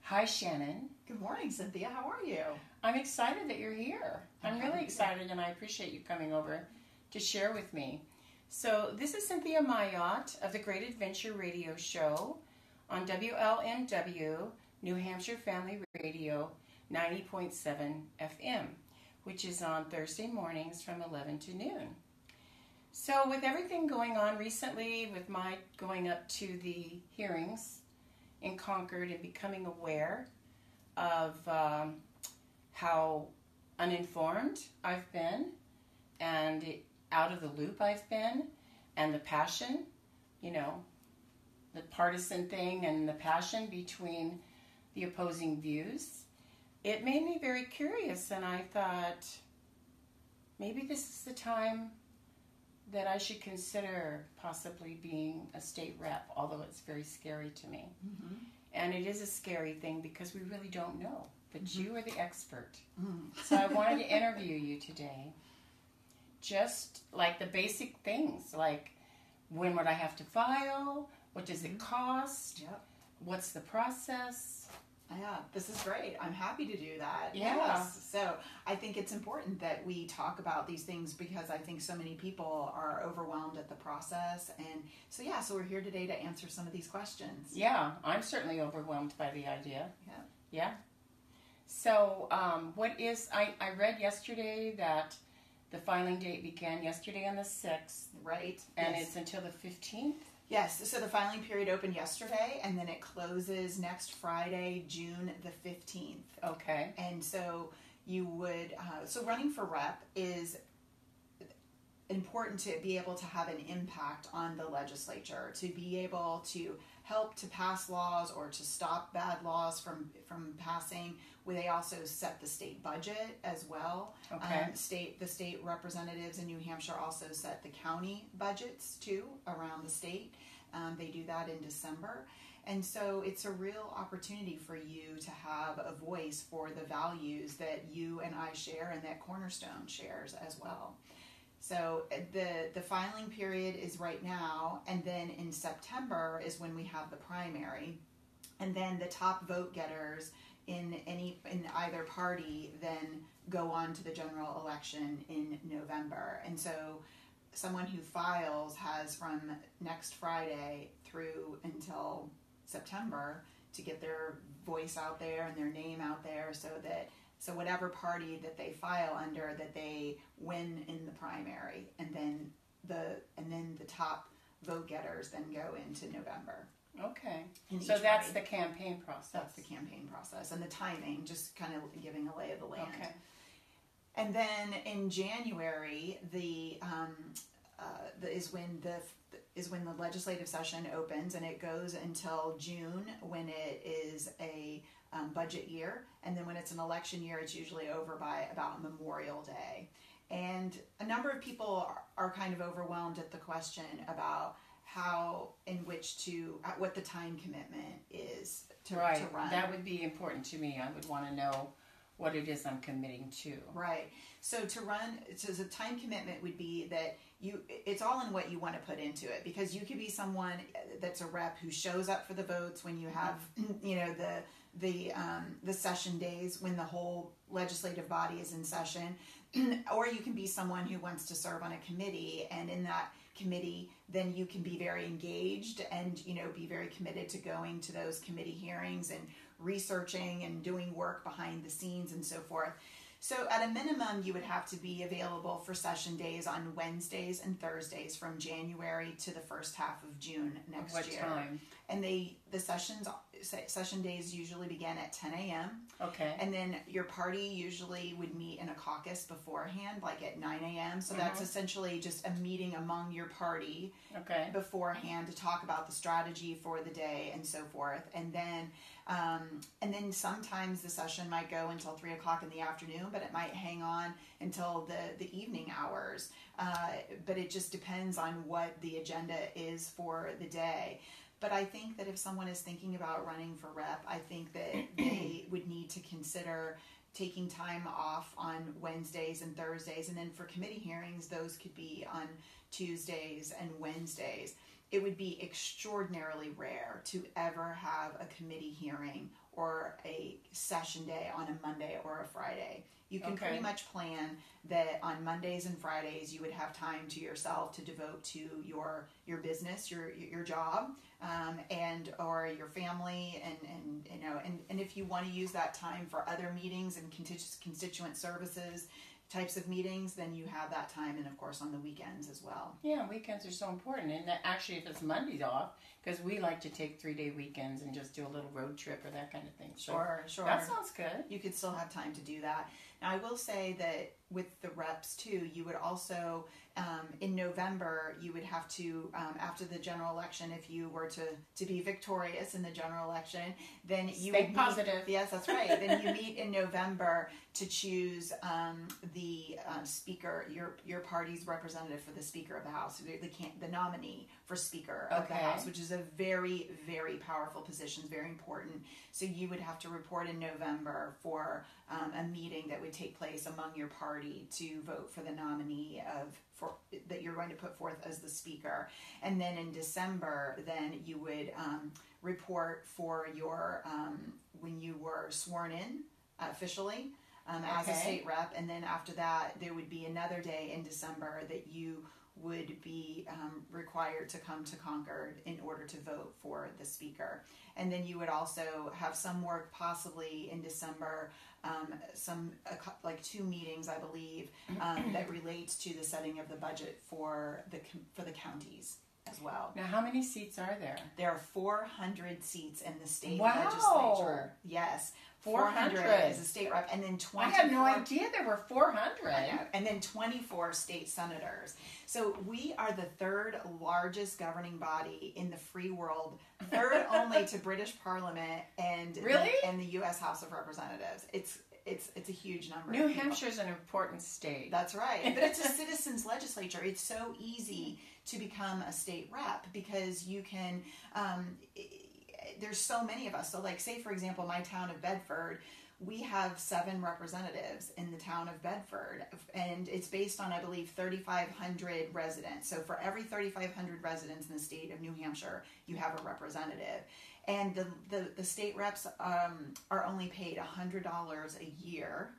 Hi, Shannon. Good morning, Cynthia. How are you? I'm excited that you're here. I'm really excited, and I appreciate you coming over to share with me. So this is Cynthia Mayotte of the Great Adventure Radio Show on WLNW, New Hampshire Family Radio, 90.7 FM, which is on Thursday mornings from 11 to noon. So with everything going on recently, with my going up to the hearings in Concord and becoming aware of how uninformed I've been and out of the loop I've been, and the passion, the partisan thing and the passion between the opposing views, it made me very curious, and I thought maybe this is the time that I should consider possibly being a state rep, although it's very scary to me. Mm-hmm. And it is a scary thing because we really don't know, but mm-hmm. you are the expert. Mm-hmm. So I wanted to interview you today. Just like the basic things, like when would I have to file? What does it cost? Yep. What's the process? Yeah, this is great. I'm happy to do that. Yeah. Yes. So I think it's important that we talk about these things because I think so many people are overwhelmed at the process. And so we're here today to answer some of these questions. Yeah, I'm certainly overwhelmed by the idea. Yeah. Yeah. So I read yesterday that the filing date began yesterday on the 6th. Right. And yes. It's until the 15th? Yes, so the filing period opened yesterday, and then it closes next Friday, June the 15th. Okay. And so you would, so running for rep is important to be able to have an impact on the legislature, to be able to help to pass laws or to stop bad laws from passing. Where they also set the state budget as well. Okay. The state representatives in New Hampshire also set the county budgets too around the state. They do that in December. And so it's a real opportunity for you to have a voice for the values that you and I share and that Cornerstone shares as well. So the filing period is right now, and then in September is when we have the primary. And then the top vote getters in either party then go on to the general election in November. And so someone who files has from next Friday through until September to get their voice out there and their name out there so whatever party that they file under, that they win in the primary, and then the top vote getters then go into November. Okay. So that's the campaign process. That's the campaign process. And the timing, just kind of giving a lay of the land. Okay. And then in January, is when the legislative session opens, and it goes until June when it is a budget year. And then when it's an election year, it's usually over by about Memorial Day. And a number of people are kind of overwhelmed at the question about what the time commitment is to run. That would be important to me. I would want to know what it is I'm committing to. Right. So the time commitment would be that it's all in what you want to put into it, because you could be someone that's a rep who shows up for the votes when you have, the session days when the whole legislative body is in session, or you can be someone who wants to serve on a committee, and in that committee, then you can be very engaged and, be very committed to going to those committee hearings and researching and doing work behind the scenes and so forth. So at a minimum, you would have to be available for session days on Wednesdays and Thursdays from January to the first half of June next year. What time? And the session days usually begin at 10 a.m. Okay. And then your party usually would meet in a caucus beforehand, like at 9 a.m. So that's essentially just a meeting among your party beforehand to talk about the strategy for the day and so forth. And then sometimes the session might go until 3 o'clock in the afternoon, but it might hang on until the evening hours. But it just depends on what the agenda is for the day. But I think that if someone is thinking about running for rep, I think that they would need to consider taking time off on Wednesdays and Thursdays. And then for committee hearings, those could be on Tuesdays and Wednesdays. It would be extraordinarily rare to ever have a committee hearing or a session day on a Monday or a Friday. You can Okay. pretty much plan that on Mondays and Fridays you would have time to yourself to devote to your business, your job, and or your family, and you know, and if you want to use that time for other meetings and constituent services types of meetings, then you have that time, and of course on the weekends as well. Yeah, weekends are so important. And that actually, if it's Mondays off, because we like to take 3-day weekends and just do a little road trip or that kind of thing. So Sure. that sounds good. You could still have time to do that. Now, I will say that with the reps too, you would also, in November, you would have to, after the general election, if you were to be victorious in the general election, then you Stay would positive. Yes, that's right. Then you meet in November to choose the speaker, your party's representative for the Speaker of the House, the nominee for Speaker of the Okay. House, which is a very, very powerful position, very important. So you would have to report in November for a meeting that would take place among your party to vote for the nominee that you're going to put forth as the speaker. And then in December, then you would report for your when you were sworn in officially as a Okay. state rep. And then after that, there would be another day in December that you would be required to come to Concord in order to vote for the speaker. And then you would also have some work possibly in December, like 2 meetings, I believe, that relates to the setting of the budget for the counties as well. Now, how many seats are there? There are 400 seats in the state Wow. legislature. Yes. 400 as a state rep, and then 24. I had no idea there were 400. I know. And then 24 state senators. So we are the 3rd largest governing body in the free world, 3rd only to British Parliament and Really? and the U.S. House of Representatives. It's a huge number. New of people. Hampshire's an important state. That's right. But it's a citizens legislature. It's so easy to become a state rep because you can. There's so many of us. So, like, say for example, my town of Bedford, we have 7 representatives in the town of Bedford, and it's based on, I believe, 3,500 residents. So for every 3,500 residents in the state of New Hampshire, you have a representative. And the state reps are only paid $100 a year,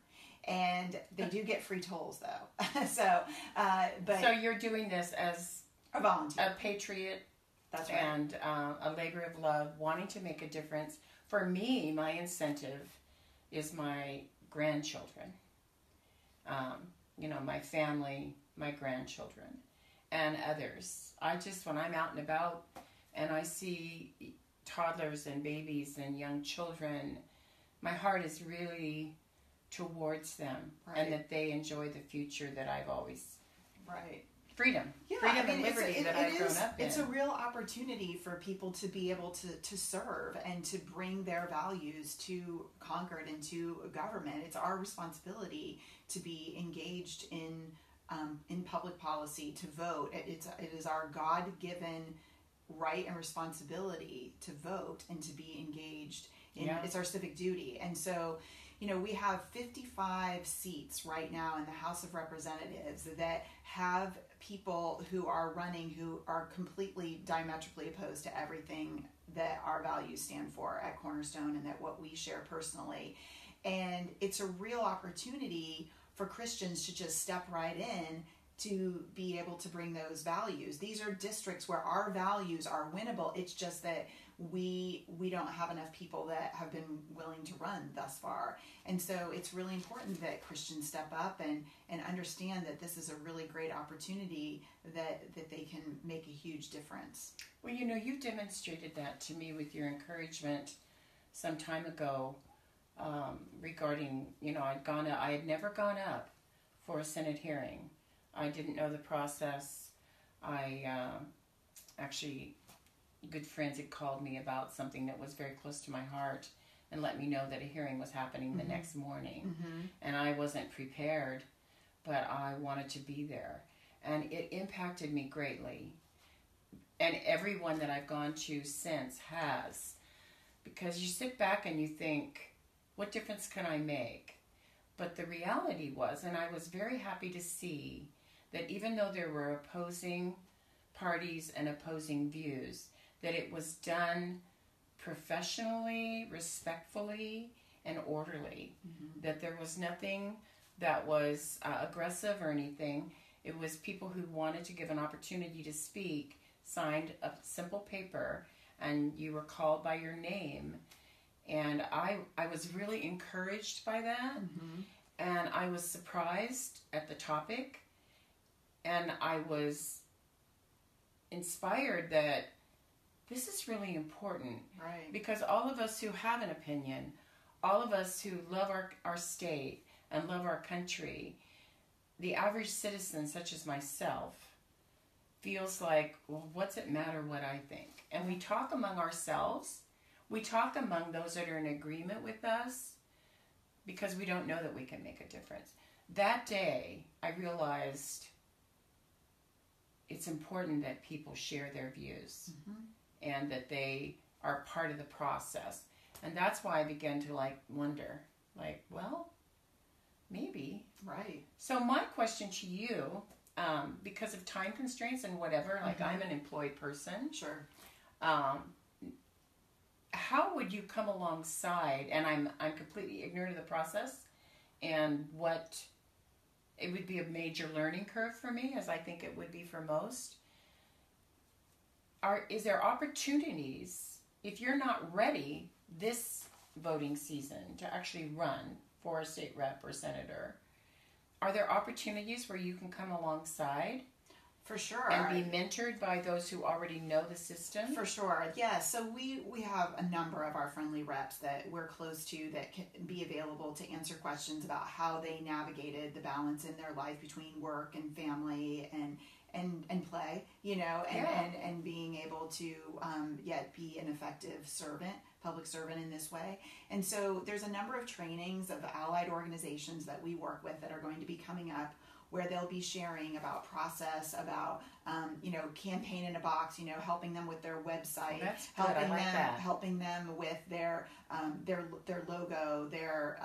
and they do get free tolls though. So you're doing this as a volunteer, a patriot. That's right. And a labor of love, wanting to make a difference. For me, my incentive is my grandchildren. My family, my grandchildren, and others. When I'm out and about and I see toddlers and babies and young children, my heart is really towards them, Right. and that they enjoy the future that I've always... Right. Freedom. Yeah, Freedom and liberty that I've grown up in. It's a real opportunity for people to be able to serve and to bring their values to Concord and to government. It's our responsibility to be engaged in public policy, to vote. It is our God-given right and responsibility to vote and to be engaged in. Yeah. It's our civic duty. And so, we have 55 seats right now in the House of Representatives that have people who are running who are completely diametrically opposed to everything that our values stand for at Cornerstone and that what we share personally. And it's a real opportunity for Christians to just step right in to be able to bring those values. These are districts where our values are winnable. It's just that we don't have enough people that have been willing to run thus far. And so it's really important that Christians step up and understand that this is a really great opportunity that they can make a huge difference. Well, you demonstrated that to me with your encouragement some time ago regarding, I had never gone up for a Senate hearing. I didn't know the process. Actually, good friends had called me about something that was very close to my heart and let me know that a hearing was happening the next morning. Mm-hmm. And I wasn't prepared, but I wanted to be there. And it impacted me greatly. And everyone that I've gone to since has. Because you sit back and you think, what difference can I make? But the reality was, and I was very happy to see, that even though there were opposing parties and opposing views, that it was done professionally, respectfully, and orderly. That there was nothing that was aggressive or anything. It was people who wanted to give an opportunity to speak, signed a simple paper, and you were called by your name. And I was really encouraged by that. And I was surprised at the topic. And I was inspired that this is really important. Right. Because all of us who have an opinion, all of us who love our state and love our country, the average citizen such as myself feels like, well, what's it matter what I think? And we talk among ourselves. We talk among those that are in agreement with us because we don't know that we can make a difference. That day, I realized it's important that people share their views and that they are part of the process. And that's why I began to wonder, well, maybe. Right. So my question to you, because of time constraints and whatever, I'm an employed person. Sure. How would you come alongside, and I'm completely ignorant of the process, and what it would be a major learning curve for me, as I think it would be for most. Is there opportunities, if you're not ready this voting season to actually run for a state rep or senator, are there opportunities where you can come alongside? For sure. And be mentored by those who already know the system? For sure. Yeah. So we have a number of our friendly reps that we're close to that can be available to answer questions about how they navigated the balance in their life between work and family and play, and being able to yet be an effective public servant in this way. And so there's a number of trainings of allied organizations that we work with that are going to be coming up, where they'll be sharing about process, about campaign in a box, helping them with their website, that's good. helping them with their logo, their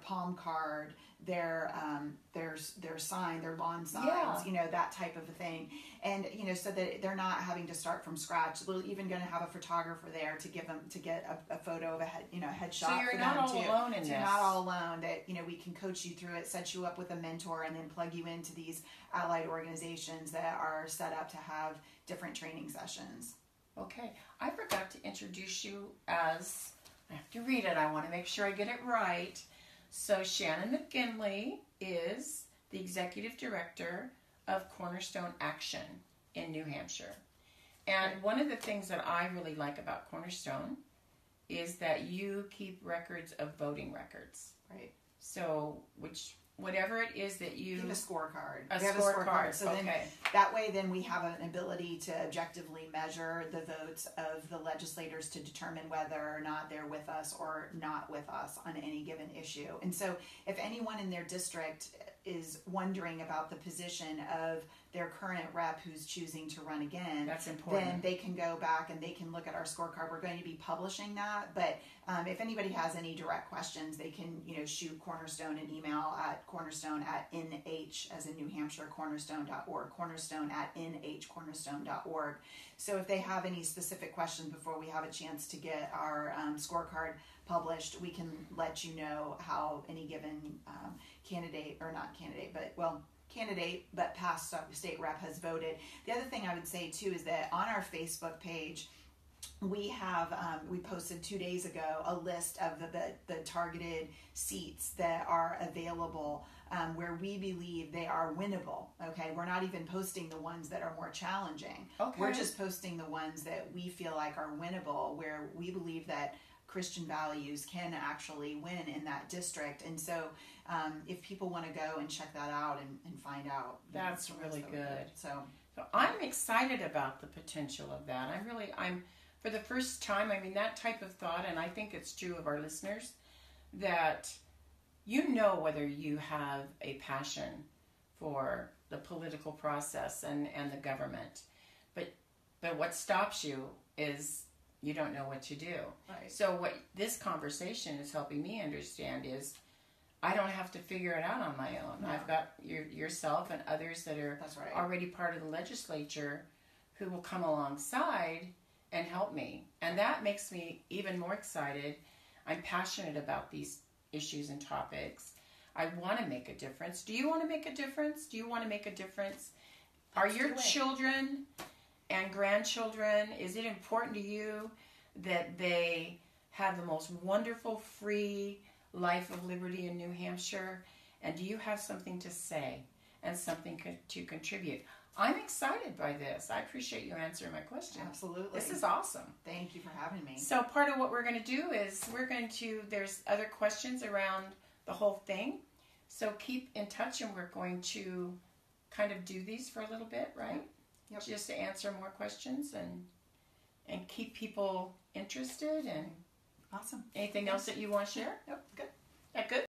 palm card, their sign, their lawn signs, that type of a thing, and so that they're not having to start from scratch. We're even going to have a photographer there to get a photo of a headshot. So you're for not them all too. alone in this. You're not all alone. That we can coach you through it, set you up with a mentor, and then plug you into these allied organizations that are set up to have different training sessions. Okay, I forgot to introduce you as, I have to read it, I want to make sure I get it right. So Shannon McGinley is the Executive Director of Cornerstone Action in New Hampshire. And one of the things that I really like about Cornerstone is that you keep records of voting records. Right. So, whatever it is that you... have a scorecard. We have a scorecard. So then that way then we have an ability to objectively measure the votes of the legislators to determine whether or not they're with us or not with us on any given issue. And so if anyone in their district is wondering about the position of their current rep who's choosing to run again, that's important. Then they can go back and they can look at our scorecard. We're going to be publishing that, but if anybody has any direct questions, they can shoot Cornerstone an email at cornerstone@nh, as in New Hampshire, cornerstone.org, cornerstone@nhcornerstone.org. So if they have any specific questions before we have a chance to get our scorecard published, we can let you know how any given candidate but past state rep has voted. The other thing I would say too is that on our Facebook page, we have we posted 2 days ago a list of the targeted seats that are available where we believe they are winnable. Okay, we're not even posting the ones that are more challenging. Okay. We're just posting the ones that we feel like are winnable, where we believe that Christian values can actually win in that district. And so if people want to go and check that out and find out, that's really good. So I'm excited about the potential of that. I'm for the first time, that type of thought, and I think it's true of our listeners, that whether you have a passion for the political process and the government, but what stops you is you don't know what to do. Right. So what this conversation is helping me understand is I don't have to figure it out on my own. No. I've got yourself and others that are That's right. already part of the legislature who will come alongside and help me. And that makes me even more excited. I'm passionate about these issues and topics. I want to make a difference. Do you want to make a difference? Do you want to make a difference? Are your children and grandchildren, is it important to you that they have the most wonderful, free life of liberty in New Hampshire? And do you have something to say and something to contribute? I'm excited by this. I appreciate you answering my question. Absolutely. This is awesome. Thank you for having me. So part of what we're going to do is there's other questions around the whole thing. So keep in touch, and we're going to kind of do these for a little bit, right? Yep. Just to answer more questions and keep people interested. And awesome. Anything else that you want to share? Nope, good. That good?